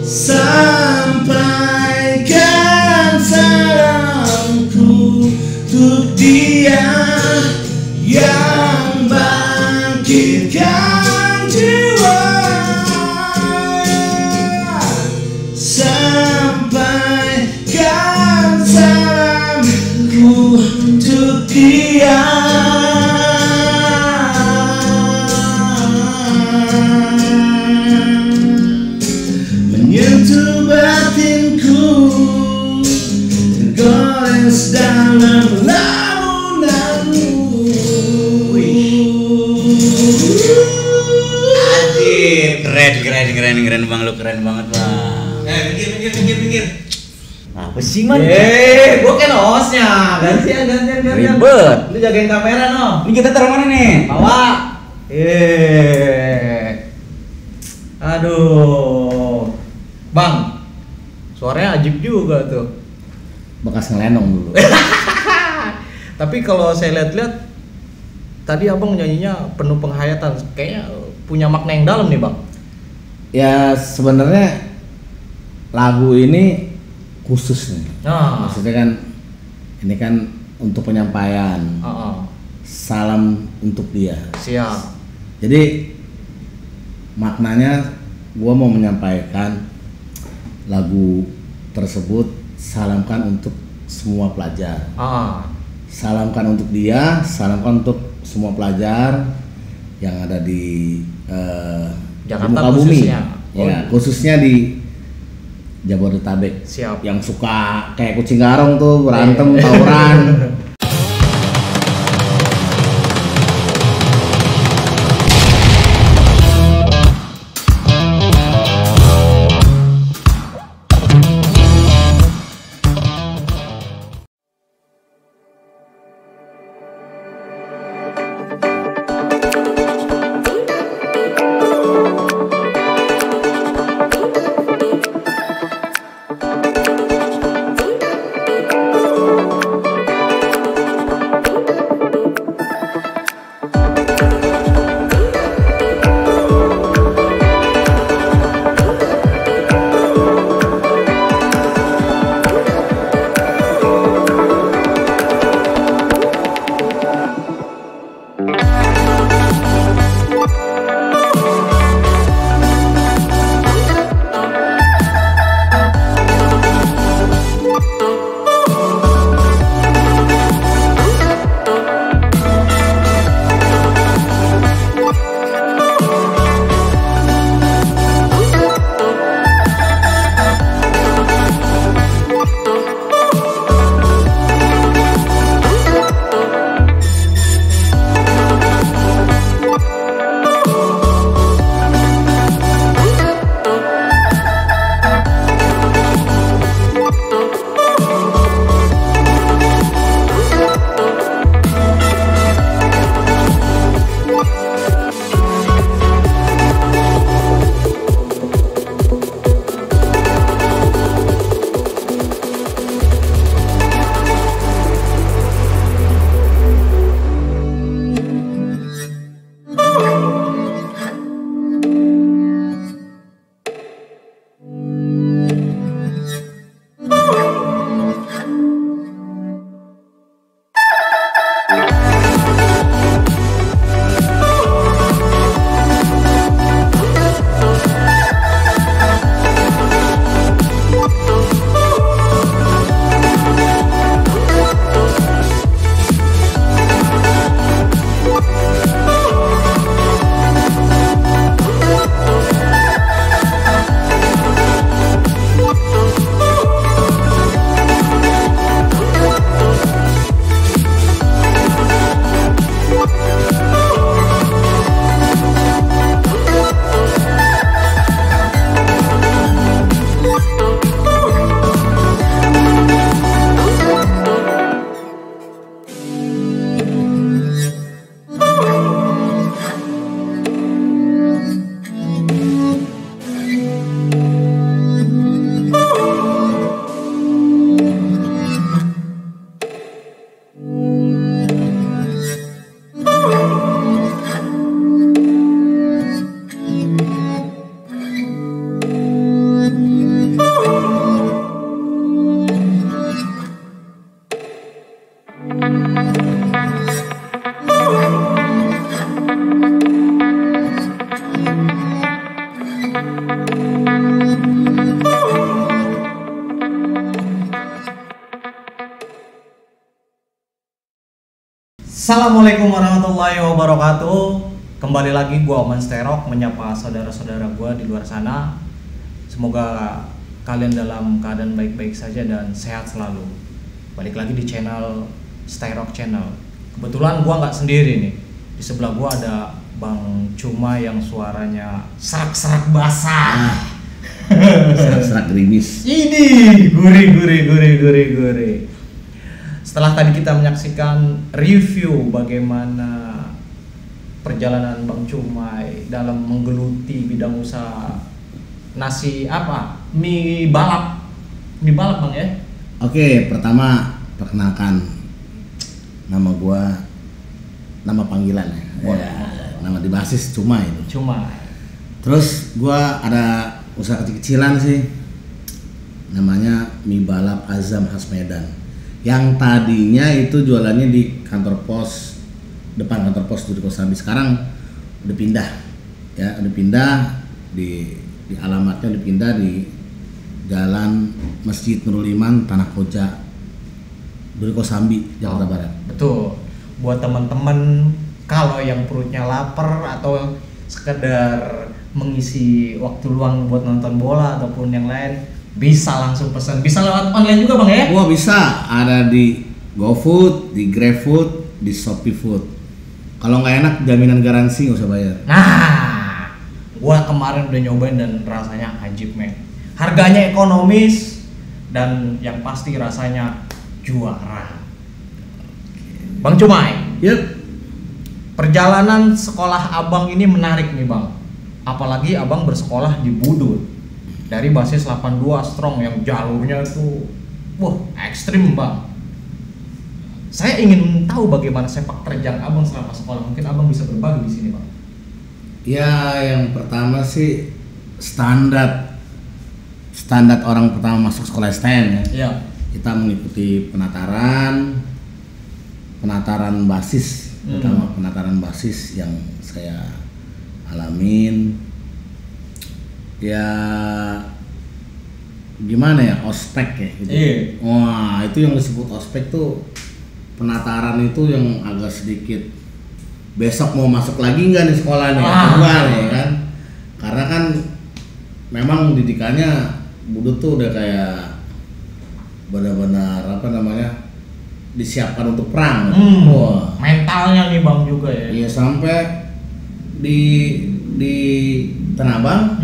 Sampaikan salamku untuk dia yang bangkitkan jiwa. Sampaikan salamku untuk dia. Menyentuh batinku, tergores dalam lamunanmu. Anjir, keren bang, lu keren banget bang. Minggir. Apa sih man? Gua kan hostnya. Gantian. Ribet. Lu jagain kamera no. Ini kita taruh mana nih? Bawa. Aduh. Bang, suaranya ajib juga tuh. Bekas ngelenong dulu. Tapi kalau saya lihat-lihat tadi abang nyanyinya penuh penghayatan, kayaknya punya makna yang dalam nih bang. Ya sebenarnya lagu ini khusus nih. Nah. Maksudnya kan ini kan untuk penyampaian. Salam untuk dia. Siap. Jadi maknanya gua mau menyampaikan lagu tersebut, salamkan untuk semua pelajar. Salamkan untuk dia, salamkan untuk semua pelajar yang ada di Jakarta muka bumi. khususnya. Ya, khususnya di Jabodetabek. Siap. Yang suka kayak kucing garong tuh berantem tawuran. Assalamualaikum warahmatullahi wabarakatuh. Kembali lagi gua Oman Sterok menyapa saudara-saudara gua di luar sana. Semoga kalian dalam keadaan baik-baik saja dan sehat selalu. Balik lagi di channel Sterok Channel. Kebetulan gua nggak sendiri nih. Di sebelah gua ada Bang Cuma yang suaranya serak-serak basah. Serak-serak gerimis. Ini gurih. Setelah tadi kita menyaksikan review bagaimana perjalanan Bang Cumai dalam menggeluti bidang usaha mie balap Bang ya. Oke, pertama perkenalkan nama gua, nama panggilan ya. Nama di basis Cumai itu. Cumai. Terus gua ada usaha kecil-kecilan sih. Namanya Mie Balap Azam khas Medan. Yang tadinya itu jualannya di kantor pos, depan kantor pos di Kosambi. Sekarang udah pindah ya, di alamatnya dipindah di Jalan Masjid Nurul Iman Tanah Koja, Duri Kosambi, Jakarta Barat. Betul. Buat teman-teman kalau yang perutnya lapar atau sekedar mengisi waktu luang buat nonton bola ataupun yang lain, bisa langsung pesan. Bisa lewat online juga Bang ya? Wah bisa, ada di GoFood, di GrabFood, di ShopeeFood. Kalau nggak enak jaminan garansi nggak usah bayar. Nah, gua kemarin udah nyobain dan rasanya ajib men. Harganya ekonomis dan yang pasti rasanya juara. Bang Cumai. Yep. Perjalanan sekolah Abang ini menarik nih Bang. Apalagi Abang bersekolah di Budut. Dari basis 82 strong yang jalurnya itu ekstrim Bang. Saya ingin tahu bagaimana sepak terjang Abang selama sekolah. Mungkin Abang bisa berbagi di sini Bang. Ya, yang pertama sih standar orang pertama masuk sekolah STM ya. Iya. Kita mengikuti penataran basis, pertama penataran basis yang saya alamin. Ya gimana ya, ospek ya gitu. Iya. Wah, itu yang disebut ospek tuh penataran itu yang agak sedikit besok mau masuk lagi nggak nih sekolah nih, keluar ya kan, karena kan memang didikannya Budut tuh udah kayak benar-benar disiapkan untuk perang. Wah, mentalnya nih Bang juga ya. Iya, sampai di Tanah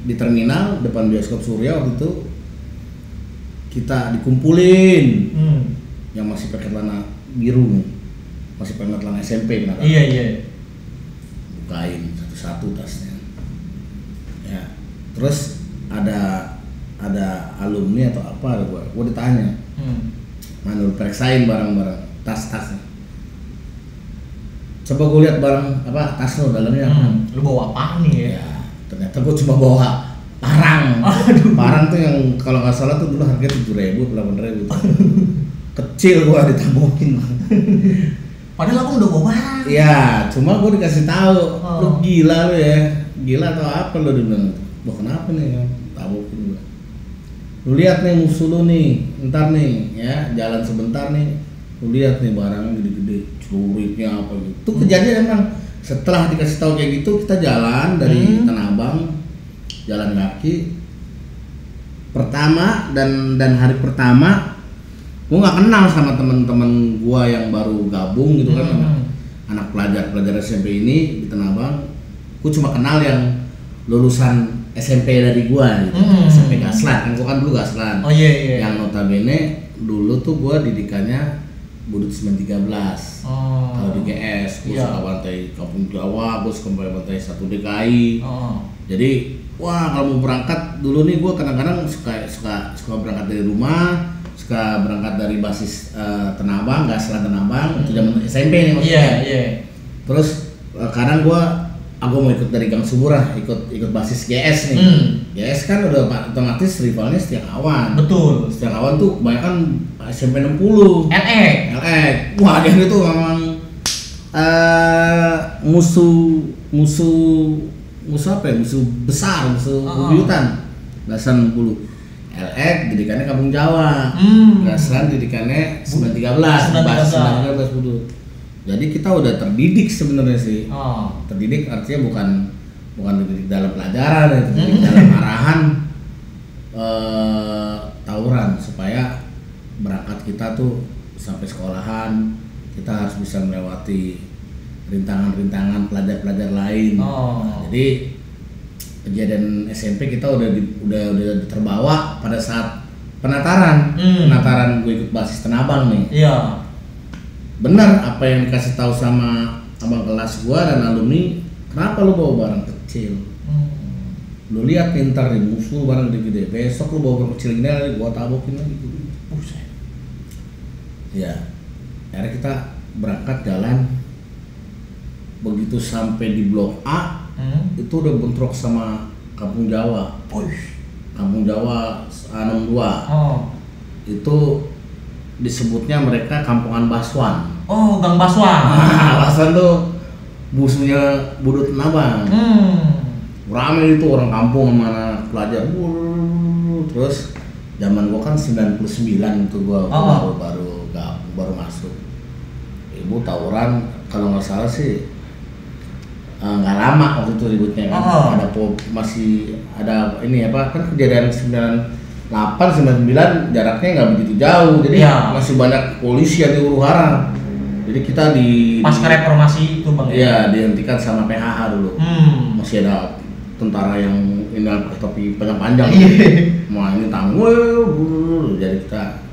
di terminal depan bioskop Surya waktu itu kita dikumpulin yang masih pakai celana biru nih, masih pakai celana SMP benar. Iya. Bukain satu-satu tasnya ya, terus ada alumni atau apa, gua ditanya mana lu periksain barang-barang tas-tasnya, coba gue lihat barang tas lo dalamnya lu bawa apa nih ya? Ternyata gue cuma bawa parang. Parang tuh yang kalau nggak salah tuh dulu harganya 7.000 8.000 tuh. Kecil gue ditambokin. Padahal aku udah bawa barang. Iya, cuma gue dikasih tahu, lu gila lu ya, gila atau apa lu, dibilang. Wah kenapa nih? Tabokin gue. Lu lihat nih musuh lu nih, ntar nih ya jalan sebentar nih, lu lihat nih barangnya gede-gede, celuritnya apa gitu. Tuh kejadian emang. Setelah dikasih tahu kayak gitu, kita jalan dari Tanah Abang, jalan kaki. Pertama dan hari pertama, gue nggak kenal sama teman-teman gue yang baru gabung gitu kan, anak pelajar SMP ini di Tanah Abang. Gue cuma kenal yang lulusan SMP dari gue, gitu. SMP Gaslan, kan gue kan dulu Gaslan. Oh iya. Yang notabene dulu tuh gue didikannya Budut 913. Kalau di GS, gue suka bantai Kampung Jawa, gue suka bantai 1 DKI. Jadi, wah kalau mau berangkat dulu nih gue kadang-kadang suka berangkat dari rumah, suka berangkat dari basis Tanah Abang, Gaslan Tanah Abang, itu zaman SMP nih maksudnya. Iya. Terus kadang gue mau ikut dari Gang Suburah, ikut basis GS nih. GS kan udah otomatis rivalnya Setiakawan. Betul. Setiakawan tuh kebanyakan SMP 60. LE. Wah, dia itu memang musuh musuh apa ya? Musuh besar, musuh bebuyutan. Gasan 60. LX didikannya Kampung Jawa. Gasan didikannya 913 Budut. Jadi kita udah terdidik sebenarnya sih. Terdidik artinya bukan dididik dalam pelajaran, ya, terdidik dalam arahan tawuran supaya berangkat kita tuh sampai sekolahan kita harus bisa melewati rintangan-rintangan pelajar-pelajar lain. Nah, jadi kejadian SMP kita udah terbawa pada saat penataran. Penataran gue ikut basis Tenabang nih. Iya. Benar apa yang dikasih tahu sama abang kelas gua dan alumni, kenapa lu bawa barang kecil? Lu lihat pintar nih, musuh barang gede-gede. Besok lu bawa barang kecil gini, gua tabokin lagi. Buset. Ya. Akhirnya kita berangkat jalan. Begitu sampai di Blok A, itu udah bentrok sama Kampung Jawa. Kampung Jawa 62. Itu disebutnya mereka Kampungan Baswan. Gang Baswan. Baswan tuh musuhnya Budut Tenabang. Rame itu orang kampung mana pelajar. Terus zaman gua kan 99 itu gua baru masuk. Ibu tawuran kalau nggak salah sih nggak lama waktu itu ributnya kan. Masih ada ini apa kan kejadian 98, 99 jaraknya nggak begitu jauh, jadi masih banyak polisi yang di huru-hara. Jadi kita pasca reformasi itu bang. Iya, dihentikan sama PHH dulu. Masih ada tentara yang ini pakai topi panjang-panjang. Mau ini tangguh, jadi kita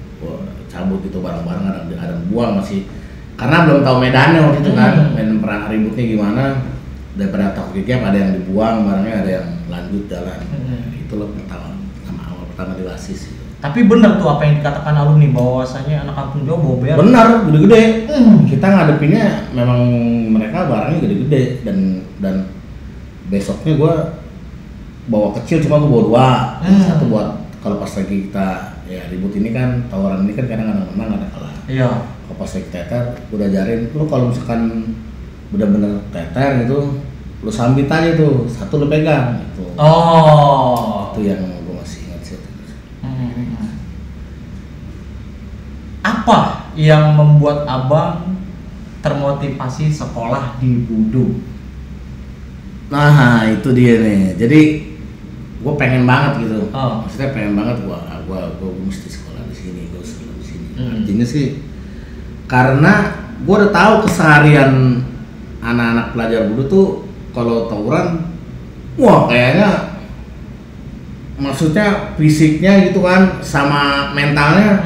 cabut itu barang-barang ada buang masih karena belum tahu medannya waktu itu kan, medan perang ributnya gimana. Daripada takut gigap ada yang dibuang barangnya, ada yang lanjut jalan. Itu loh pertama di basis. Tapi benar tuh apa yang dikatakan alumni bahwasanya anak Kampung Jawa bawa bear. Benar, gede-gede. Kita ngadepinnya memang mereka barangnya gede-gede dan besoknya gua bawa kecil cuma gua bawa 2. Satu buat kalau pas lagi kita ya ribut ini kan, tawaran ini kan kadang-kadang menang ada kalah. Iya. Kalau pas lagi teter udah ajarin lu kalau misalkan bener-bener teter gitu lu sambit aja tuh, satu lu pegang gitu. Itu yang gue masih ingat sih. Apa yang membuat abang termotivasi sekolah di Budut? Nah itu dia nih, jadi gue pengen banget gitu. Maksudnya pengen banget gue mesti sekolah di sini, gue sekolah di sini. Artinya sih karena gue udah tahu keseharian anak-anak pelajar Budut tuh kalau tawuran, wah kayaknya maksudnya fisiknya gitu kan sama mentalnya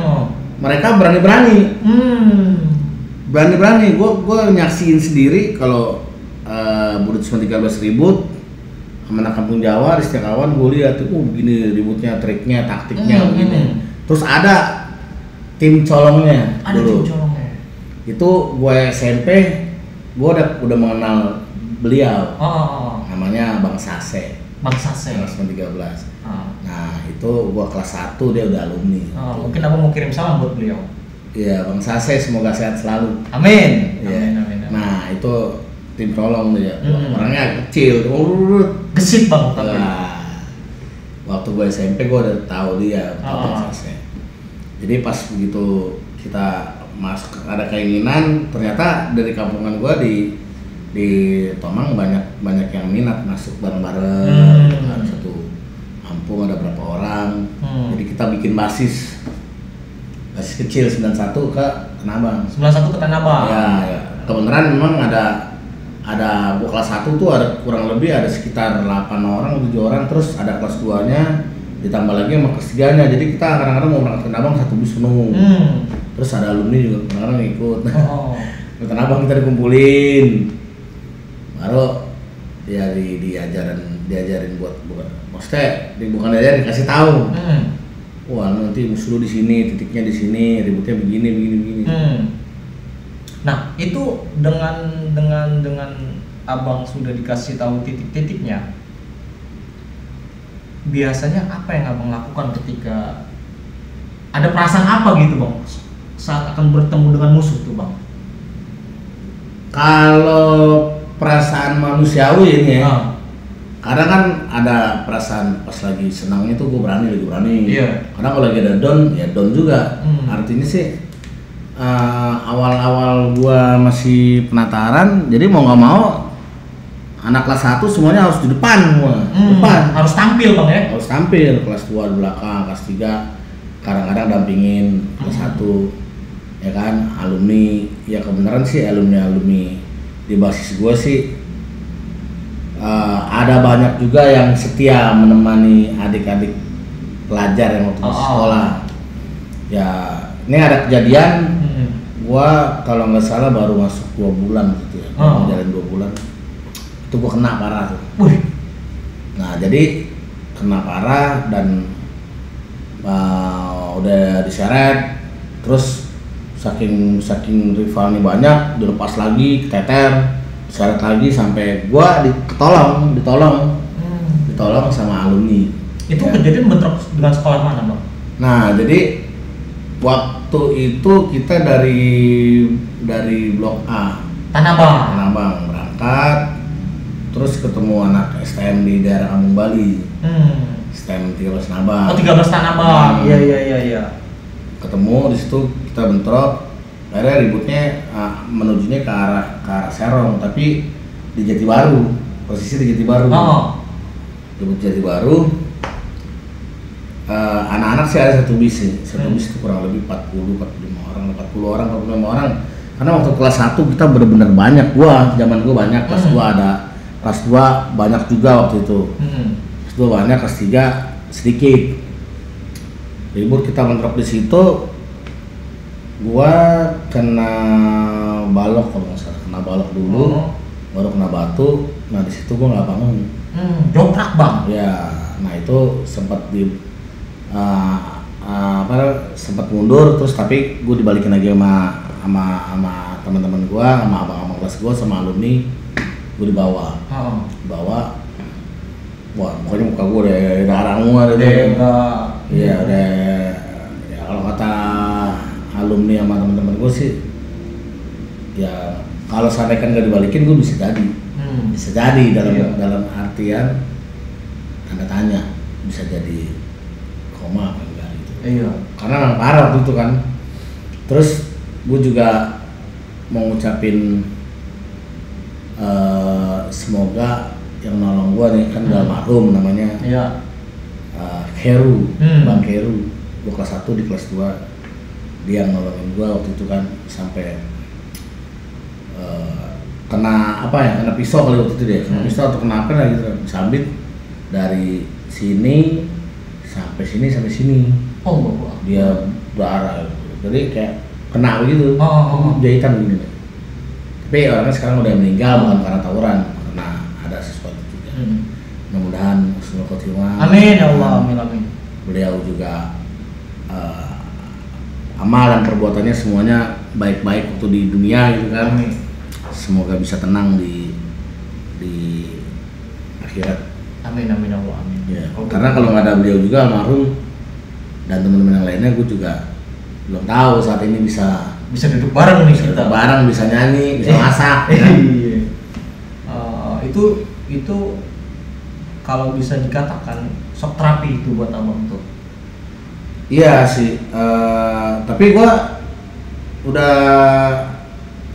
mereka berani-berani. Berani-berani. Gue nyaksiin sendiri kalau Budut 13 ribut sama anak Kampung Jawa di Setiakawan, gue lihat tuh begini ributnya, triknya, taktiknya begini. Terus ada tim colongnya. Tim colongnya. Itu gue SMP, gue udah mengenal beliau. Namanya Bang Sase. Bang Sase. Kelas 13. Nah itu gue kelas 1 dia udah alumni. Mungkin abang mau kirim salam buat beliau. Iya Bang Sase, semoga sehat selalu. Amin. Ya. Amin. Nah itu tim colong dia. Orangnya kecil. Gesit bang. Waktu gue SMP gue udah tahu dia. Bang Sase. Jadi pas begitu kita masuk ada keinginan, ternyata dari kampungan gua di Tomang banyak yang minat masuk bareng-bareng. Ada satu kampung ada berapa orang. Jadi kita bikin basis kecil 91 ke Tenabang. 91 ke Tenabang. Ya. Kebenaran memang ada gua kelas 1 tuh ada kurang lebih ada sekitar 8 orang, 7 orang, terus ada kelas 2-nya ditambah lagi sama kelas 3-nya. Jadi kita kadang-kadang mau berangkat ke Tenabang satu bis penuh. Terus ada alumni juga kadang-kadang ikut. Ke Tenabang kita dikumpulin. Baru ya diajarin buat maksudnya bukan diajarin, dikasih tahu. Wah, nanti musuh lu di sini, titiknya di sini, ributnya begini. Nah, itu dengan abang sudah dikasih tahu titik-titiknya. Biasanya apa yang abang lakukan ketika ada perasaan apa gitu bang saat akan bertemu dengan musuh tuh bang? Kalau perasaan manusiawi ini ya, kadang kan ada perasaan pas lagi senangnya tuh gue lagi berani. Iya. Karena kalau lagi ada down, ya down juga. Artinya sih awal-awal gue masih penataran, jadi mau nggak mau anak kelas 1 semuanya harus di depan semua. Depan. Harus tampil Bang ya? Harus tampil, kelas 2 di belakang, kelas 3 kadang-kadang dampingin kelas 1. Ya kan, alumni, ya kebenaran sih alumni di basis gue sih ada banyak juga yang setia menemani adik-adik pelajar yang waktu di sekolah. Ya, ini ada kejadian, gua kalau nggak salah baru masuk 2 bulan gitu ya, jalan 2 bulan, itu gua kena parah tuh. Nah jadi kena parah dan udah diseret, terus saking rivalnya banyak, dilepas lagi, keteter, diseret lagi sampai gua ditolong sama alumni. Itu ya. kejadian bentrok dengan sekolah mana Bang? Nah jadi waktu itu kita dari blok A Tanah Abang berangkat, terus ketemu anak STM di daerah Kampung Bali, STM 13 Tanah Abang. Oh 13 Tanah Abang, iya. Ketemu di situ kita bentrok, akhirnya ributnya menujunya ke arah Serong, tapi di Jati Baru, posisi di Jati Baru. Ribut Jati Baru. Anak-anak sih ada satu bis itu kurang lebih 40 45 orang. Karena waktu kelas 1 kita benar-benar banyak, zaman gua banyak, kelas 2 banyak juga waktu itu. Kelas 2 banyak, kelas 3 sedikit. Ribut kita bentrok di situ. Gua kena balok kalau nggak salah, kena balok dulu, baru kena batu. Nah di situ gua nggak bangun. Jongkrak Bang. Ya, nah itu sempat sempat mundur, terus tapi gue dibalikin lagi sama teman-teman gue, sama abang-abang kelas gue, sama alumni, gue dibawa. Wah, pokoknya muka gue udah darah semua gitu. Iya, udah. Ya kalau kata alumni sama teman-teman gue sih, ya kalau sampai kan gak dibalikin gue bisa jadi dalam artian tanda tanya, bisa jadi koma apa enggak gitu. Iya. Karena memang parah waktu itu kan. Terus gue juga mau ngucapin semoga yang nolong gue nih kan udah almarhum namanya. Iya. Heru, Bang Heru. Gue kelas 1 di kelas 2. Dia yang nolongin gue waktu itu kan sampai kena pisau kali waktu itu dia. Kena pisau atau kena apa lah gitu, disambit dari sini sampai sini. Dia berarah gitu. Jadi kayak kena begitu. Jahitan begini. Tapi orangnya sekarang udah meninggal bukan karena tawuran, karena ada sesuatu juga. Mudah-mudahan husnul khotimah. Amin ya Allah, amin. Beliau juga amal dan perbuatannya semuanya baik-baik waktu di dunia gitu kan. Amin. Semoga bisa tenang di akhirat. Amin Allah, amin. Ya, karena kalau nggak ada beliau juga almarhum dan teman-teman yang lainnya, gue juga belum tahu saat ini bisa duduk bareng nih kita. Bareng, bisa nyanyi, bisa masak. Ya. Itu kalau bisa dikatakan shock terapi itu buat abang tuh. Iya sih, tapi gue udah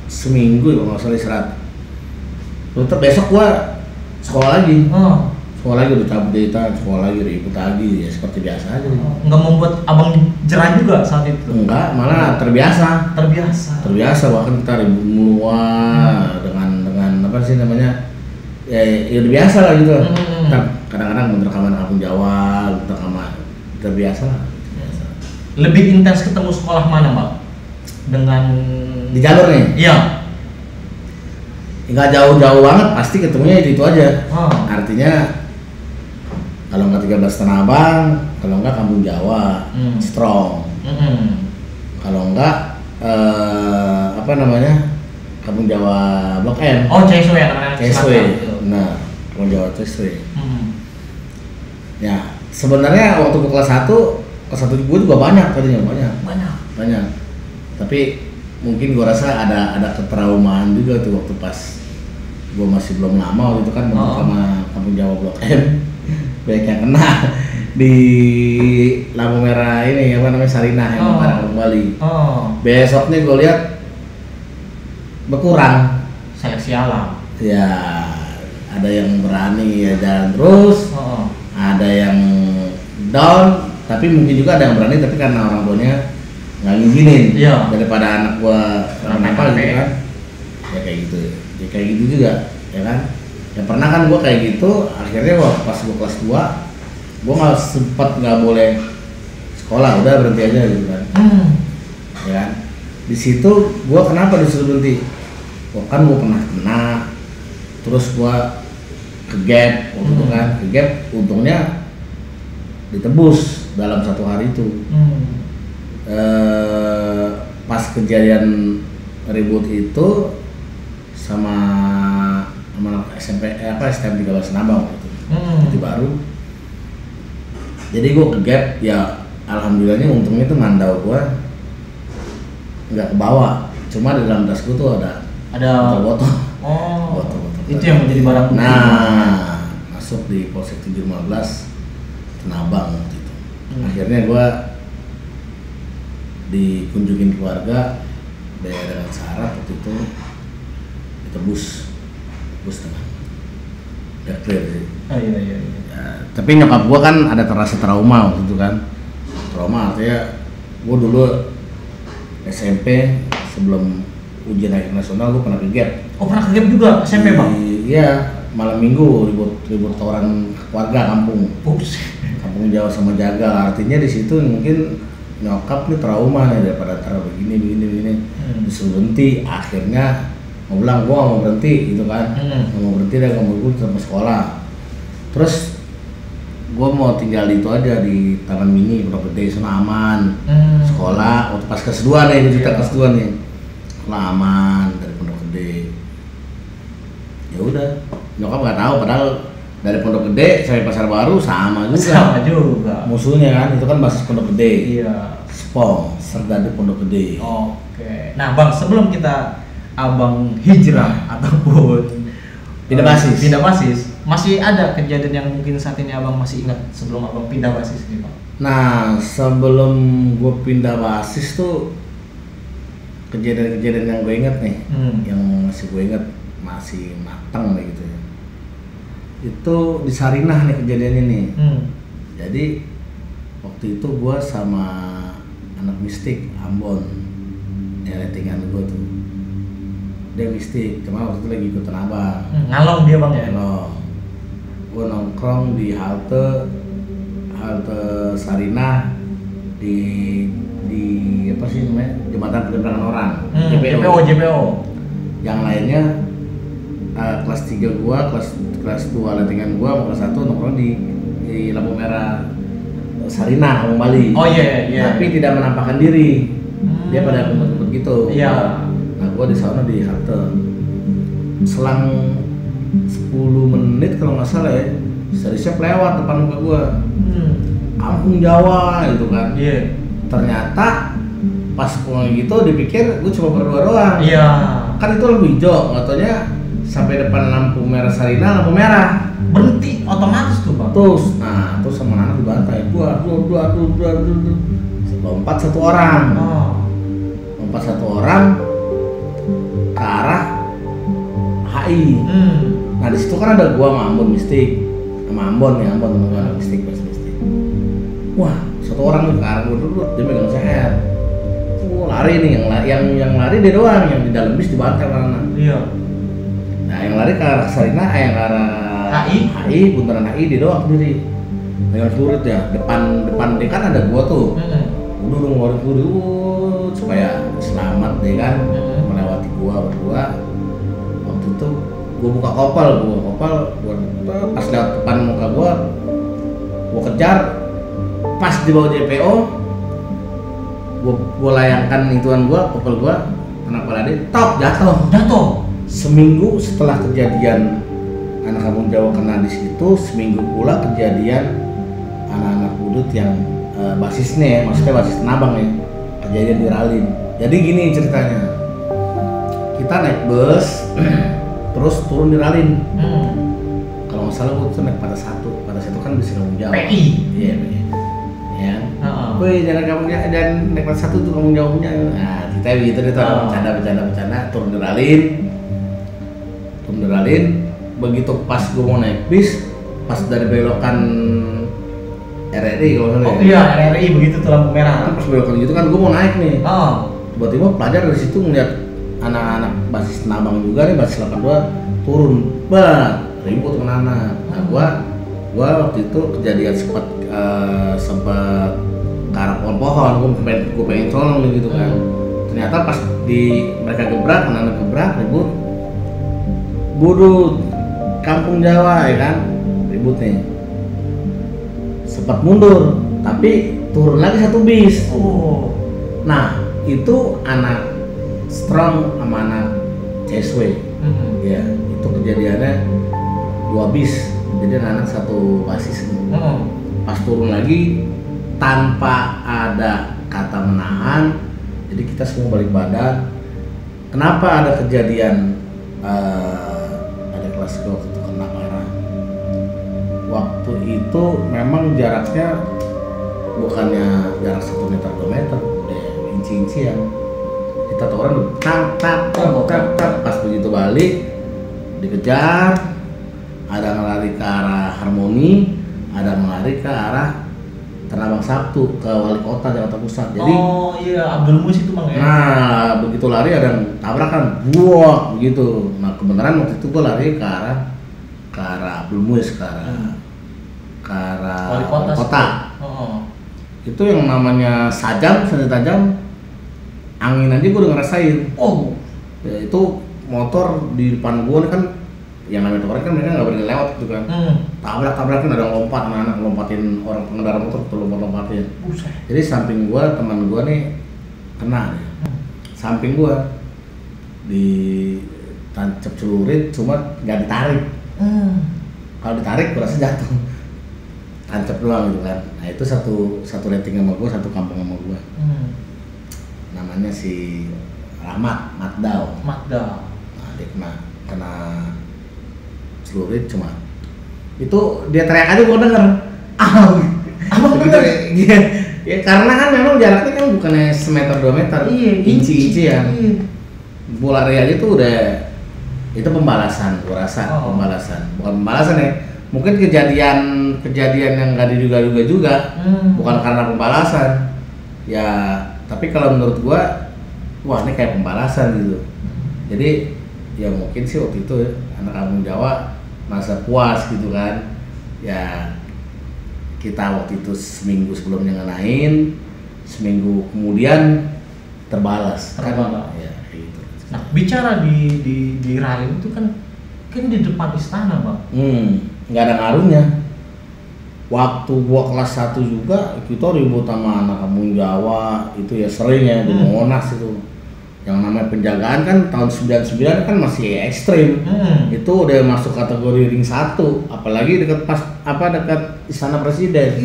seminggu ya nggak salah istirahat. Tetap besok gue sekolah lagi. Sekolah lagi udah cabut jahitan, sekolah lagi ribut lagi, ya seperti biasa aja. Nggak membuat abang jerah juga saat itu? Enggak, malah terbiasa. Bahkan kita ribut mulu dengan apa sih namanya? Ya udah biasa lah gitu. Kadang-kadang bentar rekaman kampung Jawa, bentar rekaman terbiasa lah. Lebih intens ketemu sekolah mana Bang? Dengan di jalur nih? Iya. Nggak jauh-jauh banget, pasti ketemunya itu aja. Artinya kalau nggak 13 Tanah Abang, kalau nggak Kampung Jawa, Strong. Kalau nggak Kampung Jawa Blok M. CSW ya, CSW. Nah, Kampung Jawa CSW. Ya, sebenarnya waktu ke kelas 1 gue juga banyak tadinya, banyak. Tapi mungkin gue rasa ada ketraumaan juga tuh waktu pas gue masih belum lama gitu kan sama Kampung Jawa Blok M. Banyak yang kena di lampu merah ini apa namanya Sarinah yang pada kembali. Besoknya gue lihat berkurang seleksi alam. Ya ada yang berani ya jalan terus, ada yang down, tapi mungkin juga ada yang berani tapi karena orang tuanya nggak ngizinin. Daripada anak gua kenapa gitu kan, ya kayak gitu, ya kayak gitu juga, ya kan. Ya pernah kan gua kayak gitu, akhirnya pas gua kelas 2 gua nggak boleh sekolah, udah berhenti aja gitu kan. Ya kan. Di situ gua kenapa disuruh berhenti? Kan gua pernah kena, terus gua ke gap waktu itu kan, ke gap untungnya ditebus dalam 1 hari itu. Pas kejadian ribut itu sama SMP STM 13 Nabang gitu, di baru. Jadi gua ke gap ya, alhamdulillahnya untungnya tuh mandau gua nggak ke bawah, cuma di dalam tas gua tuh ada botol. Botol. Itu yang menjadi barang bukti. Nah, masuk di Polsek 715 Tenabang waktu itu. Akhirnya gua dikunjungin keluarga dengan syarat waktu itu ditebus dengan udah clear sih. Iya. Ya, tapi nyokap gua kan ada terasa trauma waktu itu kan. Trauma artinya gua dulu SMP sebelum ujian akhir nasional gua pernah ke gap. Pernah ke gap juga SMP bang? Iya, malam minggu ribut tawuran keluarga kampung. Kampung Jawa sama Jagal, artinya di situ mungkin nyokap nih trauma nih daripada taruh begini. Disuruh berhenti, akhirnya mau bilang gua nggak mau berhenti gitu kan. Nggak mau berhenti dan nggak mau ikut sama sekolah. Terus gua mau tinggal itu aja di Taman Mini Pondok Gede, sana aman. Sekolah waktu pas kelas 2 nih, kita kelas 2 nih. Sekolah aman dari Pondok Gede. Ya udah, nyokap nggak tahu padahal dari Pondok Gede sampai Pasar Baru sama juga. Musuhnya kan, itu kan basis Pondok Gede. Iya. Spong, Serdadu Pondok Gede. Oke. Nah bang, sebelum kita abang hijrah ataupun pindah basis, masih ada kejadian yang mungkin saat ini abang masih ingat sebelum abang pindah basis nih bang? Nah, sebelum gue pindah basis tuh kejadian-kejadian yang gue inget nih, yang masih gue inget, masih matang nih gitu ya. Itu di Sarinah nih kejadiannya nih. Jadi waktu itu gue sama anak mistik Ambon, ya lettingan gue tuh. Dia mistik, cuma waktu itu lagi ikutan abang. Ngalong dia bang ya? Ngalong. Gue nongkrong di halte Sarinah di apa sih namanya, jembatan penyeberangan orang. JPO. Yang lainnya kelas 3 gua, kelas 2 lettingan gua, kelas 1 nongkrong di lampu merah Sarinah, Kampung Bali. Iya. Tapi tidak menampakkan diri. Dia pada kumpul-kumpul gitu. Iya. Nah, gua di sana di halte. Selang 10 menit kalau nggak salah ya, Sarisep lewat depan muka gua. Kampung Jawa gitu kan. Iya. Ternyata pas gua gitu dipikir gua cuma berdua doang. Iya. Kan itu lampu hijau, nggak taunya sampai depan lampu merah Sarinah, lampu merah berhenti otomatis tuh bang. Terus sama anak dibantai, dua, lompat satu orang ke arah HI. Nah di situ kan ada gua sama Ambon mistik, sama Ambon teman-teman mistik. Wah, satu orang nih ke arah gua dulu, dia megang CR. Lari nih, yang lari dia doang, yang di dalam bis dibantai karena. Iya. Nah yang lari ke arah Sarinah, yang ke arah HI, bundaran HI dia doang sendiri. Dengan surit ya, depan dia kan ada gua tuh. Udah ngeluarin surit supaya selamat deh kan, melewati gua berdua. Waktu itu gua buka kopel, pas lewat depan muka gua kejar, pas di bawah JPO, gua layangkan ituan kopel gua, kena kepala dia, jatuh. Seminggu setelah kejadian anak Kampung Jawa kena di situ, seminggu pula kejadian anak-anak Budut yang basisnya ya, maksudnya basis Tenabang ya, kejadian di Ralin. Jadi gini ceritanya, kita naik bus terus turun di ralin. Kalau nggak salah gue tuh naik pada satu kan bisa ngomong jauh. PI. Iya, ya. Woi, jangan kamu dan naik pada satu tuh ngomong jauhnya. Nah, kita gitu deh tuh bercanda turun di ralin. Begitu pas gue mau naik bis, pas dari belokan RRI kalau nggak salah. Oh iya, RRI begitu tuh lampu merah. Pas belokan gitu kan gue mau naik nih. Tiba-tiba pelajar dari situ ngeliat anak-anak basis Nabang juga nih, basis 82 turun, ribut dengan anak. Nah gua waktu itu kejadian sempat ke arah pohon-pohon, gua pengen tolong gitu kan. Ternyata pas mereka gebrak, anak-anak gebrak, ribut, budut, kampung Jawa ya kan, ribut nih. Sempat mundur, tapi turun lagi satu bis. Nah itu anak Strong sama anak CSW. Ya, itu kejadiannya 2 bis. Jadi anak satu basis. Pas turun lagi tanpa ada kata menahan, jadi kita semua balik badan. Kenapa ada kejadian ada kelas waktu itu kena parah. Waktu itu memang jaraknya bukannya jarak 1 meter 2 meter, udah inci-incian. Kita tuh orang tap pas begitu balik dikejar, ada ngelari ke arah Harmoni, ada ngelari ke arah Tanah Abang Sabtu ke Wali Kota Jakarta Pusat. Jadi Abdul Muis itu Bang ya. Nah begitu lari ada yang tabrakan, buak begitu. Nah kebenaran waktu itu gua lari ke arah Abdul Muis, ke arah Wali Kota. Itu yang namanya senjata tajam. Angin aja gue udah ngerasain. Ya, itu motor di depan gue kan, yang namanya orang kan mereka nggak berani lewat gitu kan. Tabrakin ada lompat, anak lompatin orang pengendara motor tuh lompatin. Jadi samping gue, teman gue nih kena nih. Samping gue ditancap celurit, cuma nggak ditarik. Kalau ditarik gue rasa jatuh. Tancap doang gitu kan. Nah itu satu rating sama gue, satu kampung sama gue. Namanya si Rahmat Matdao. Nah dia kena celurit, cuma itu dia teriak aja gue denger. Begitu ya karena kan memang jaraknya kan bukannya semeter 2 meter, inci ya. Bola aja tuh udah itu pembalasan, gue rasa pembalasan, bukan pembalasan ya. Mungkin kejadian yang nggak diduga-duga juga, bukan karena pembalasan. Ya tapi kalau menurut gua, wah ini kayak pembalasan gitu. Jadi ya mungkin sih waktu itu anak kampung Jawa masa puas gitu kan. Ya kita waktu itu seminggu sebelumnya ngenain, seminggu kemudian terbalas. Kan? Ya, gitu. Nah bicara di ralin itu kan di depan istana Bang. Nggak ada ngaruhnya. Waktu gua kelas 1 juga kita ribut sama anak kampung Jawa itu ya sering ya di Monas itu. Yang namanya penjagaan kan tahun 99 kan masih ekstrim. Itu udah masuk kategori ring 1, apalagi dekat Istana Presiden.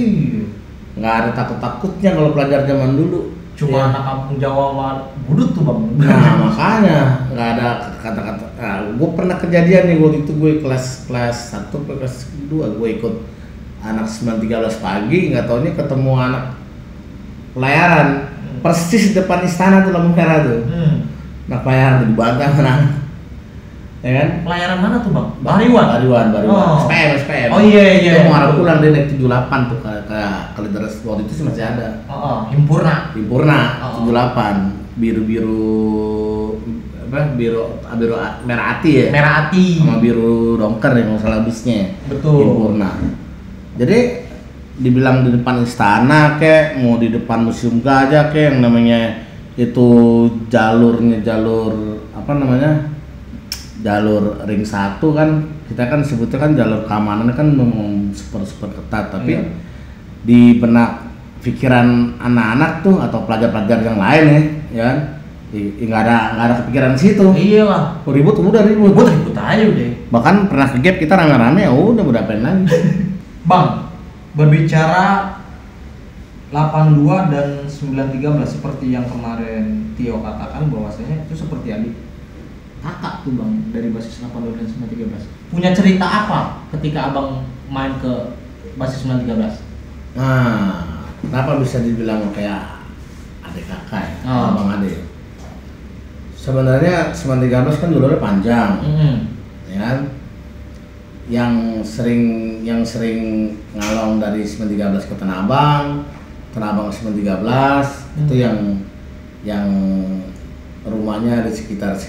Nggak ada takut-takutnya kalau pelajar zaman dulu. Cuma anak kampung Jawa mah budut tuh Bang. Nah makanya nggak ada kata-kata. Nah, gue pernah kejadian nih waktu itu gue kelas 1 ke kelas 2 gue ikut anak 9.13 pagi, nggak taunya ketemu anak pelayaran persis depan istana tuh lampu merah tuh. Nah pelayaran tuh dibantah menang, ya kan? Pelayaran mana tuh Bang? Bariwan. SPM. Oh iya. Itu mau arah pulang dia naik 78 tuh ke Lideres waktu itu sih masih ada. Himpurna. 78 biru merah hati ya. Merah hati. Sama biru dongker yang masalah bisnya. Betul. Himpurna. Jadi dibilang di depan istana kek, mau di depan museum gajah kek, yang namanya itu jalur apa namanya, jalur ring 1 kan kita kan sebutnya kan jalur keamanannya kan memang super ketat, tapi di benak pikiran anak-anak tuh atau pelajar-pelajar yang lain ya kan, nggak ada kepikiran situ. Iya lah. Ribut aja udah. Bahkan pernah ke gap kita rame-rame, ya udah mau dapain lagi. Bang, berbicara 82 dan 913 seperti yang kemarin Tio katakan bahwasanya itu seperti kakak tuh bang dari basis 82 dan 913. Punya cerita apa ketika abang main ke basis 913? Nah, kenapa bisa dibilang kayak adik kakak ya, abang adik? Sebenarnya 913 kan jalurnya panjang, ya kan? Yang sering ngalong dari 913 ke Tanah Abang ke 913 itu yang rumahnya di sekitar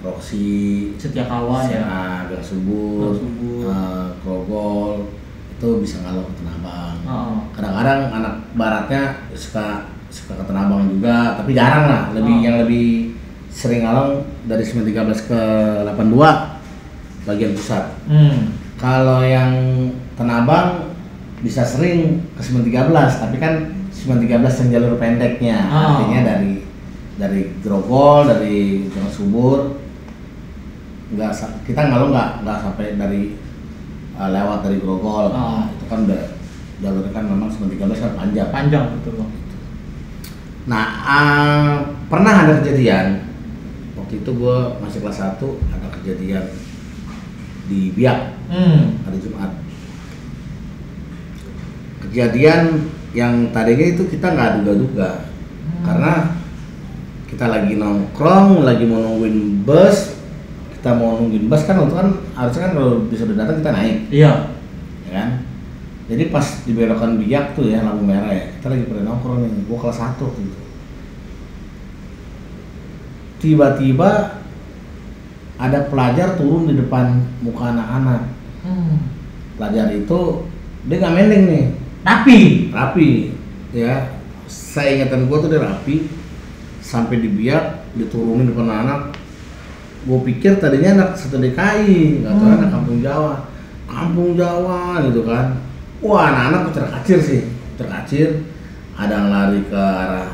Roksi, Setiakawan ya, Gang Subur, Grogol, itu bisa ngalong ke Tanah Abang. Kadang-kadang anak baratnya suka ke Tanah Abang juga, tapi jarang lah. Yang lebih sering ngalong dari 913 ke 82 bagian pusat. Kalau yang Tanah Abang bisa sering ke 913, tapi kan 913 yang jalur pendeknya, artinya dari Grogol, dari Gang Subur, kita ngalong nggak sampai dari lewat dari Grogol. Itu kan udah jalurnya kan memang 913 kan panjang betul bang. Nah, pernah ada kejadian waktu itu gue masih kelas 1, ada kejadian di Biak hari Jumat. Kejadian yang tadinya itu kita nggak duga-duga, karena kita lagi nongkrong, lagi mau nungguin bus. Kita mau nungguin bus kan, itu kan harusnya kan kalau bisa udah datang kita naik. Iya. Ya kan? Jadi pas di belokan Biak tuh ya, lampu merah ya, kita lagi pada nongkrong nih, gue kelas 1 gitu. Tiba-tiba ada pelajar turun di depan muka anak-anak. Pelajar itu dia nggak mending nih, rapi ya. Saya ingatan gue tuh dia rapi sampai di Biak, diturunin depan anak. Gue pikir tadinya anak satu DKI, nggak tahu anak kampung Jawa gitu kan. Wah, anak-anak terkacir sih, ada yang lari ke arah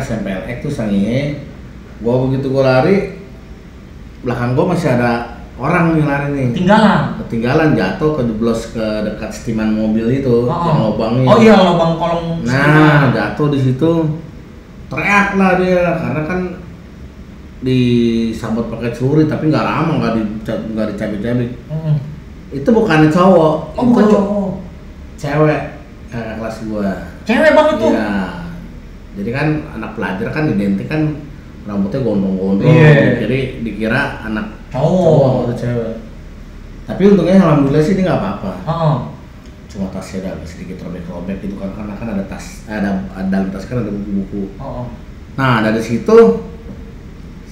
SMP LX tuh Sangihe. Begitu gue lari, belakang gue masih ada orang yang lari nih. Ketinggalan, jatuh, kejeblos ke dekat setiman mobil itu, yang lubangnya. Oh iya, lubang kolong. Nah, jatuh di situ, teriak lah dia, karena kan disambut pakai celurit, tapi nggak lama, nggak dicabik-cabik. Itu bukan cowok, itu bukan cowok, cewek, kakak kelas gua. Cewek banget tuh. Iya. Jadi kan anak pelajar kan identik kan rambutnya gondrong-gondrong, jadi dikira anak cowok atau cewek. Tapi untungnya alhamdulillah sih dia nggak apa-apa. Cuma tasnya ada sedikit robek-robek gitu kan, karena kan ada tas, dalam tas kan ada buku-buku. Nah, dari situ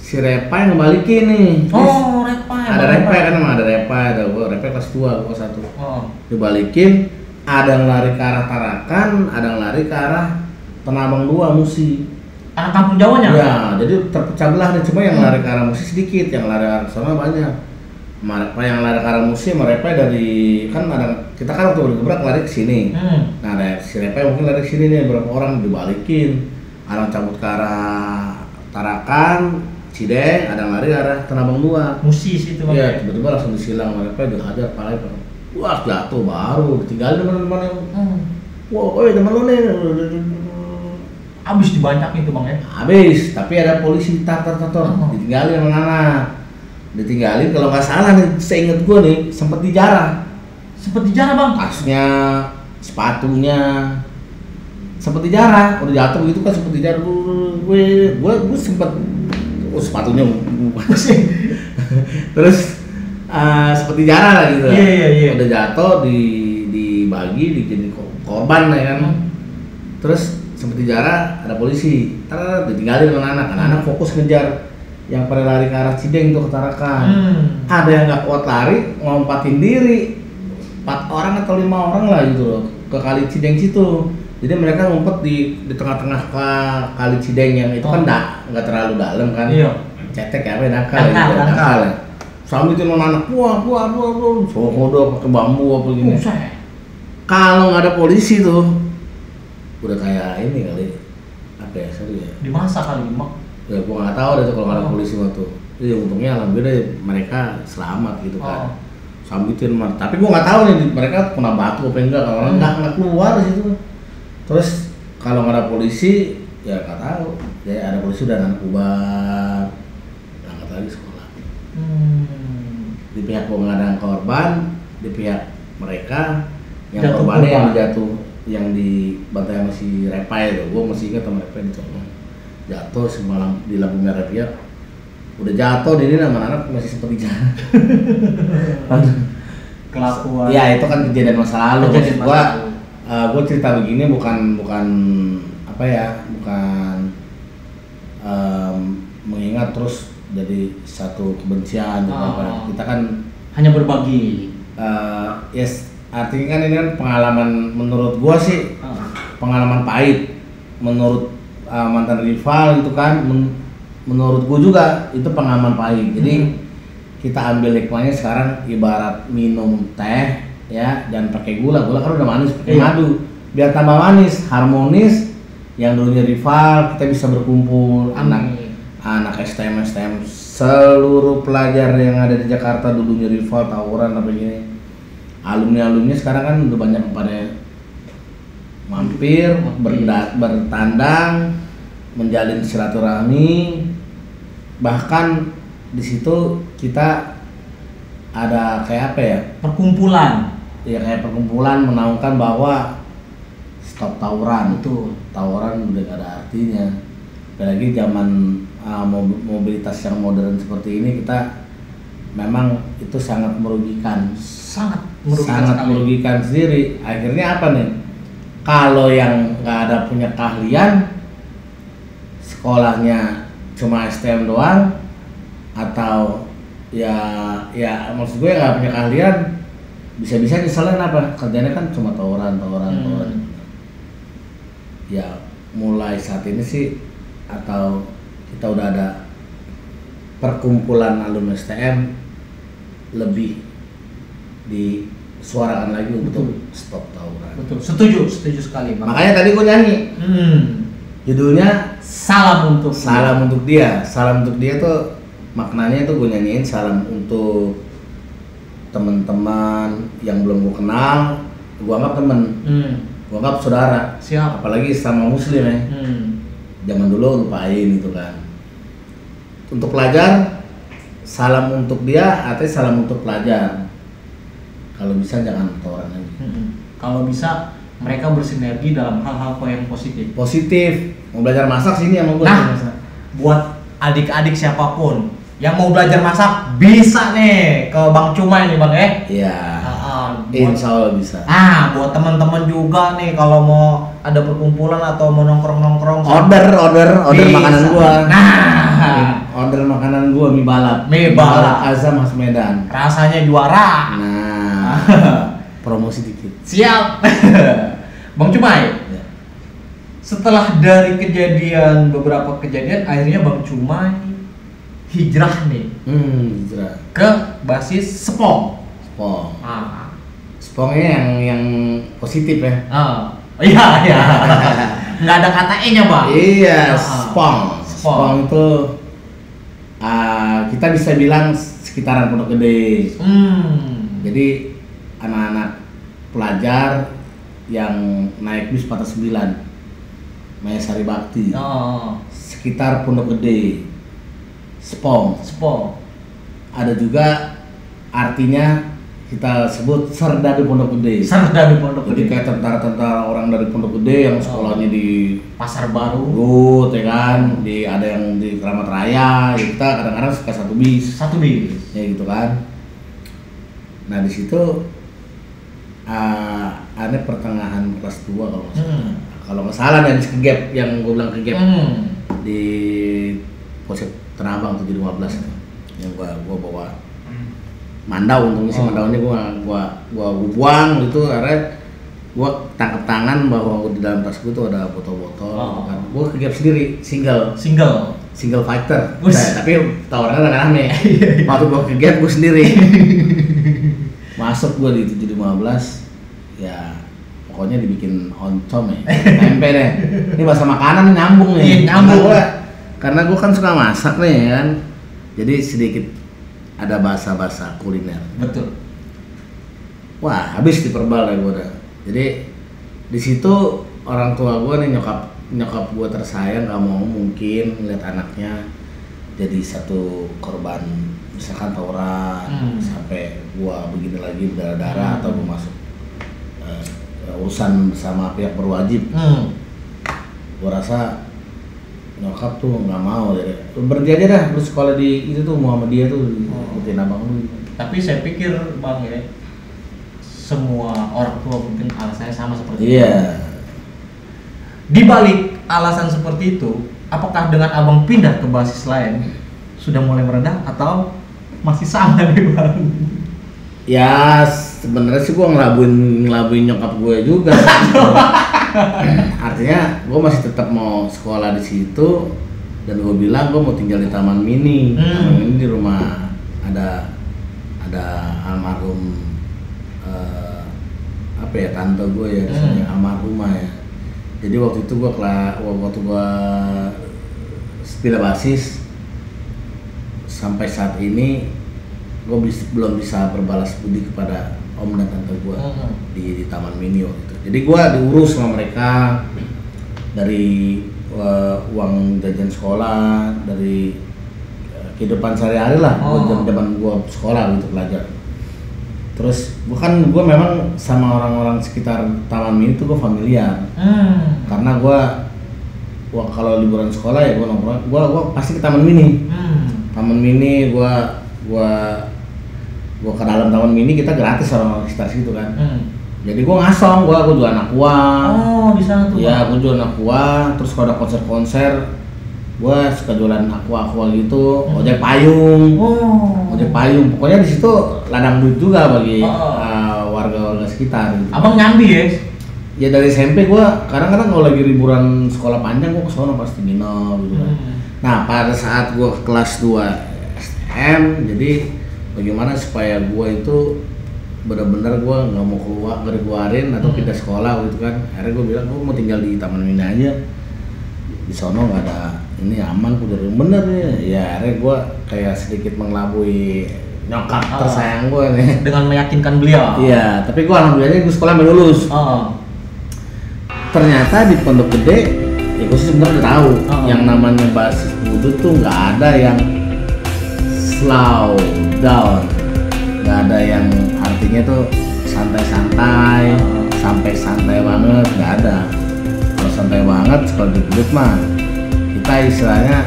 si Repa yang ngebalikin nih. Repa. Ada Repa kan, emang ada Repa, Repa kelas 2, kelas 1. Dibalikin, ada yang lari ke arah Tarakan, ada yang lari ke arah Tanah Abang 2 Musi. Anak kampung Jawanya? Ya, jadi terpecah belah nih, cuma yang lari ke arah Musi sedikit, yang lari ke arah sana banyak. Yang lari ke arah Musi sama Repa dari, kan ada, kita kan waktu bergebrak lari ke sini. Nah, si Repa mungkin lari ke sini nih, berapa orang dibalikin. Ada yang cabut ke arah Tarakan, Cideng, ada yang lari ke arah Tanah Abang 2 Musi situ. Iya, tiba-tiba langsung disilang sama Repa, dihajar palanya. Wah, jatuh baru, ditinggalin teman-teman yang wah, teman lo nih. Abis dibanyak itu bang ya? Abis, tapi ada polisi ditinggalin sama anak. Ditinggalin, kalau nggak salah nih, seinget gue nih, sempet dijarah bang? Tasnya, sepatunya sempet dijarah, udah jatuh gitu kan sempet dijarah. Gue sempet, sepatunya terus sempet dijarah lah gitu. Iya. Udah jatuh, dibagi, dijadiin korban ya kan. Terus sempet dijarah, ada polisi, ditinggalin sama anak fokus ngejar yang pada lari ke arah Cideng tuh ke Tarakan. Ada yang nggak kuat lari, ngompatin diri, 4 orang atau 5 orang lah gitu loh, ke kali Cideng situ. Jadi mereka ngumpet di tengah-tengah kali Cideng yang itu kan nggak terlalu dalam kan. Cetek ya, nakal ya. Sambil itu anak buah, sokodo pakai bambu apa gini. Kalau nggak ada polisi tuh, udah kayak ini kali, apa ya, sorry ya, dimasak kali mak. Ya gua nggak tahu deh tuh kalau nggak ada polisi waktu. Jadi untungnya alhamdulillah mereka selamat gitu kan. Sambitin tapi gua nggak tahu nih mereka kena batu apa enggak, kalau nggak keluar di situ. Terus kalau nggak ada polisi ya nggak tahu. Ya ada polisi udah anak bubar, berangkat lagi sekolah. di pihak gua nggak ada korban, di pihak mereka yang Jatuh korbannya yang korban. jatuh, yang dibantai sama si Repai itu. Gua masih ingat sama Repai itu jatuh semalam di lampu merah dia udah jatuh, ini nama anak masih sempat di jalan. Kelakuan. Ya itu kan kejadian masa lalu. Kejadian masa lalu. Gua cerita begini bukan apa ya, bukan mengingat terus jadi satu kebencian gitu apa. Kita kan hanya berbagi. Yes, artinya kan ini kan pengalaman menurut gua sih pengalaman pahit menurut mantan rival itu kan, menurut gua juga itu pengalaman pahit. Jadi kita ambil hikmahnya sekarang ibarat minum teh ya, jangan pakai gula kan udah manis, pakai madu biar tambah manis, harmonis. Yang dulunya rival kita bisa berkumpul, anak STM seluruh pelajar yang ada di Jakarta dulunya rival, tawuran apa gini, alumni sekarang kan udah banyak pada mampir, bertandang, menjalin silaturahmi. Bahkan di situ kita ada kayak apa ya, perkumpulan ya kayak perkumpulan menaungkan bahwa stop tawuran. Betul. Tawuran udah gak ada artinya. Apalagi zaman mobilitas yang modern seperti ini, kita memang itu sangat merugikan. Sangat Merugikan sendiri. Akhirnya apa nih? Kalau yang nggak ada punya keahlian, sekolahnya cuma STM doang, atau ya maksud gue nggak punya keahlian, bisa-bisa nyeselain apa? Kerjanya kan cuma tawuran. Ya mulai saat ini sih, atau kita udah ada perkumpulan alumni STM, lebih disuarakan lagi untuk stop tawuran. Betul, setuju sekali Bang. Makanya tadi gue nyanyi judulnya Salam untuk dia. Salam untuk dia tuh maknanya tuh gue nyanyiin salam untuk teman-teman yang belum gue kenal, gue anggap temen, gue anggap saudara. Siap. Apalagi sama muslim ya. Zaman dulu lupain itu kan. Untuk pelajar, salam untuk dia, artinya salam untuk pelajar. Kalau bisa jangan tawuran lagi. Kalau bisa mereka bersinergi dalam hal-hal yang positif. Mau belajar masak sini sama gue. Nah, buat adik-adik siapapun yang mau belajar masak, bisa nih ke Bang Cumay nih Bang ya. Iya. Insya Allah bisa. Buat teman-teman juga nih kalau mau ada perkumpulan atau mau nongkrong-nongkrong, order makanan gua. Order makanan gua mie balap Azam Mas Medan. Rasanya juara. Promosi dikit. Siap. Bang Cumay. Ya. Setelah dari beberapa kejadian, akhirnya Bang Cumay hijrah nih. Hijrah ke basis Spong. Spongnya yang positif ya. Iya. Nggak ada kata E-nya Bang. Iya, Spong itu kita bisa bilang sekitaran Pondok Gede. Jadi anak-anak pelajar yang naik bis 49 Maya Sari Bakti, sekitar Pondok Gede, Spong. Ada juga artinya kita sebut Serdadu Pondok Gede. Jadi kayak tentara-tentara orang dari Pondok Gede yang sekolahnya di Pasar Baru, ya kan, ada yang di Keramat Raya. Ya kita kadang-kadang suka satu bis, ya gitu kan. Nah di situ ada pertengahan kelas 2 kalau nggak salah, dan kegap yang gue bilang kegap di Polsek Tanah Abang 715 itu yang gua bawa mandau. Untungnya sih mandaunya gua buang gitu, karena gua tangkap tangan bahwa di dalam tas gua tuh ada botol-botol. Kan gua kegap sendiri, single fighter. Tapi tawarannya rame-rame. Waktu gua kegap gua sendiri. Masuk gua di 715, ya pokoknya dibikin oncom ya, tempe deh. Ini bahasa makanan nyambung nih. Karena gua kan suka masak nih kan, jadi sedikit ada bahasa kuliner. Betul. Wah, habis diperbal ya gua. Jadi di situ orang tua gua nih, nyokap gua tersayang, nggak mau mungkin ngeliat anaknya jadi satu korban misalkan tawuran sampai gua begini lagi berdarah-darah atau gua masuk urusan sama pihak berwajib. Gua rasa nyokap tuh nggak mau ya. Berhenti aja dah, lu sekolah di itu tuh Muhammadiyah tuh ikutin abang lu. Tapi saya pikir Bang ya, semua orang tua mungkin alasannya sama seperti itu. Iya. Di balik alasan seperti itu, apakah dengan abang pindah ke basis lain sudah mulai meredah atau masih sama nih Bang? Ya sebenarnya sih gua ngelabuin nyokap gue juga. Artinya gue masih tetap mau sekolah di situ dan gue bilang gue mau tinggal di Taman Mini. Taman Mini di rumah ada almarhum apa ya, tante gue ya, almarhumah ya. Jadi waktu itu gue pindah basis sampai saat ini gue belum bisa berbalas budi kepada om dan tante gue di Taman Mini waktu itu. Jadi gue diurus sama mereka dari uang jajan sekolah, dari kehidupan sehari-hari lah. Zaman gue sekolah gitu belajar. Terus gue memang sama orang-orang sekitar Taman Mini tuh gue familiar. Karena gue kalau liburan sekolah ya gue nongkrong, gue pasti ke Taman Mini. Taman Mini gue ke dalam Taman Mini kita gratis sama sekitar situ kan. Jadi gue ngasong, gue jual anak kuah. Oh di sana tuh. Iya, gue jual anak kuah. Terus kalau ada konser, gue suka jualan aqua gitu. Ojek payung. Ojek payung. Pokoknya di situ ladang duit juga bagi warga-warga sekitar. Gitu. Abang nyambi ya? Ya dari SMP gue kadang-kadang kalau lagi liburan sekolah panjang gue kesana pasti nginep gitu kan. Nah pada saat gue kelas 2 STM, jadi bagaimana supaya gue itu benar-benar gue nggak mau keluarin atau pindah sekolah gitu kan. Akhirnya gue bilang gue mau tinggal di Taman Mini aja, di sono nggak ada ini, aman udah bener ya. Akhirnya gue kayak sedikit mengelabui nyokap tersayang gue nih dengan meyakinkan beliau. Iya, tapi gue alhamdulillahnya gue sekolah lulus. Ternyata di Pondok Gede ya gue sih sebenarnya udah tahu yang namanya basis wudhu tuh nggak ada yang slow down, nggak ada yang artinya tuh santai-santai sampai santai banget, nggak ada. Kalau santai banget sekolah di Pondok mah kita istilahnya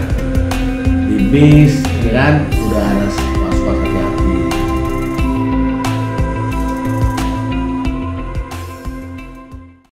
di bis ya kan udah ada